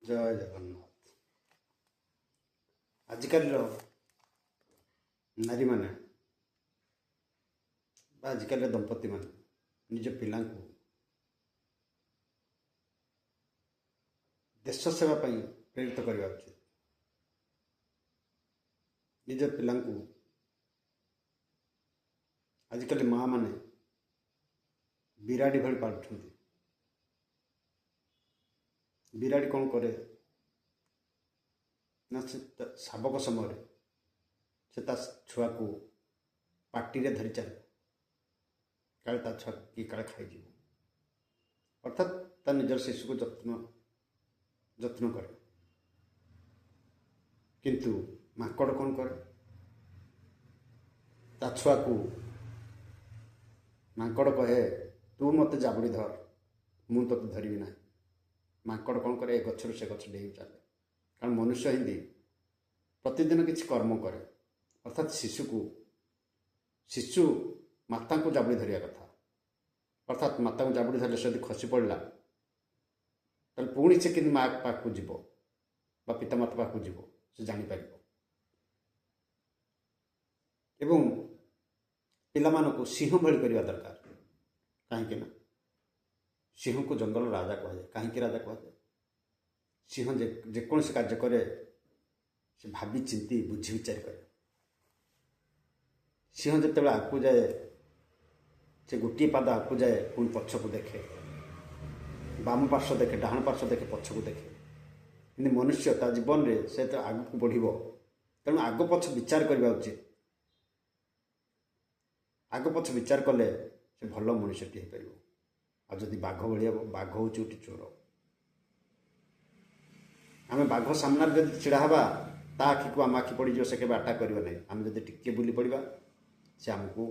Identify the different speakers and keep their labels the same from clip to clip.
Speaker 1: ଜୟ ଜଗନ୍ନାଥ। ଆଜିକାଲିର ନାରୀମାନେ ବା ଆଜିକାଲିର ଦମ୍ପତିମାନେ ନିଜ ପିଲାଙ୍କୁ ଦେଶ ସେବା ପାଇଁ ପ୍ରେରିତ କରିବା ଉଚିତ। ନିଜ ପିଲାଙ୍କୁ ଆଜିକାଲି ମାଆ ମାନେ ବିରାଡ଼ି ଭଳି ପାଳୁଛନ୍ତି। ବିରାଡ଼ି କ'ଣ କରେ ନା ସେ ଶାବକ ସମୟରେ ସେ ତା ଛୁଆକୁ ପାଟିରେ ଧରି ଚାଲେ, କାଳେ ତା ଛୁଆ କି କାଳେ ଖାଇଯିବ, ଅର୍ଥାତ୍ ତା ନିଜର ଶିଶୁକୁ ଯତ୍ନ କରେ। କିନ୍ତୁ ମାଙ୍କଡ଼ କ'ଣ କରେ, ତା ଛୁଆକୁ ମାଙ୍କଡ଼ କହେ ତୁ ମୋତେ ଜାବୁଡ଼ି ଧର, ମୁଁ ତୋତେ ଧରିବି ନାହିଁ। ମାଙ୍କଡ଼ କ'ଣ କରେ, ଏ ଗଛରୁ ସେ ଗଛ ଡେଇଁ ଚାଲେ। କାରଣ ମନୁଷ୍ୟ ହିନ୍ଦୀ ପ୍ରତିଦିନ କିଛି କର୍ମ କରେ, ଅର୍ଥାତ୍ ଶିଶୁ ମାତାଙ୍କୁ ଜାବୁଡ଼ି ଧରିବା କଥା। ଅର୍ଥାତ୍ ମାତାଙ୍କୁ ଜାବୁଡ଼ି ଧରିଲେ ସେ ଯଦି ଖସି ପଡ଼ିଲା ତାହେଲେ ପୁଣି ସେ କେମିତି ମା ପାଖକୁ ଯିବ ବା ପିତାମାତା ପାଖକୁ ଯିବ ସେ ଜାଣିପାରିବ। ଏବଂ ପିଲାମାନଙ୍କୁ ସିଂହ ଭଳି କରିବା ଦରକାର। କାହିଁକି ନା ସିଂହକୁ ଜଙ୍ଗଲର ରାଜା କୁହାଯାଏ। କାହିଁକି ରାଜା କୁହାଯାଏ? ସିଂହ ଯେକୌଣସି କାର୍ଯ୍ୟ କରେ ସେ ଭାବି ଚିନ୍ତି ବୁଝି ବିଚାରି କରେ। ସିଂହ ଯେତେବେଳେ ଆଗକୁ ଯାଏ ସେ ଗୋଟିଏ ପାଦ ଆଗକୁ ଯାଏ, ପୁଣି ପଛକୁ ଦେଖେ, ବାମ ପାର୍ଶ୍ୱ ଦେଖେ, ଡାହାଣ ପାର୍ଶ୍ୱ ଦେଖେ, ପଛକୁ ଦେଖେ। କିନ୍ତୁ ମନୁଷ୍ୟ ତା ଜୀବନରେ ସେ ଯେତେବେଳେ ଆଗକୁ ବଢ଼ିବ, ତେଣୁ ଆଗ ପଛ ବିଚାର କରିବା ଉଚିତ। ଆଗ ପଛ ବିଚାର କଲେ ସେ ଭଲ ମଣିଷଟି ହେଇପାରିବ। ଆଉ ଯଦି ବାଘ ଭଳି ହେବ, ବାଘ ହେଉଛି ଗୋଟେ ଚୋର। ଆମେ ବାଘ ସାମ୍ନାରେ ଯଦି ଛିଡ଼ା ହେବା ତା ଆଖିକୁ ଆମ ଆଖି ପଡ଼ିଯିବ, ସେ କେବେ ଆଟାକ୍ କରିବ ନାହିଁ। ଆମେ ଯଦି ଟିକେ ବୁଲି ପଡ଼ିବା ସେ ଆମକୁ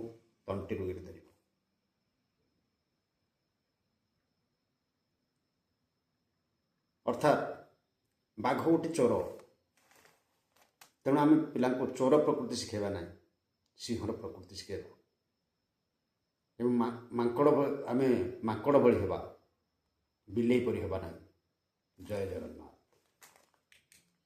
Speaker 1: ତଣ୍ଟିରୁ ଗିରି ଧରିବ। ଅର୍ଥାତ୍ ବାଘ ଗୋଟେ ଚୋର, ତେଣୁ ଆମେ ପିଲାଙ୍କୁ ଚୋର ପ୍ରକୃତି ଶିଖାଇବା ନାହିଁ, ସିଂହର ପ୍ରକୃତି ଶିଖାଇବା। ଏବଂ ଆମେ ମାଙ୍କଡ଼ ଭଳି ହେବା, ବିଲେଇ ପରି ହେବା ନାହିଁ। ଜୟ ଜଗନ୍ନାଥ।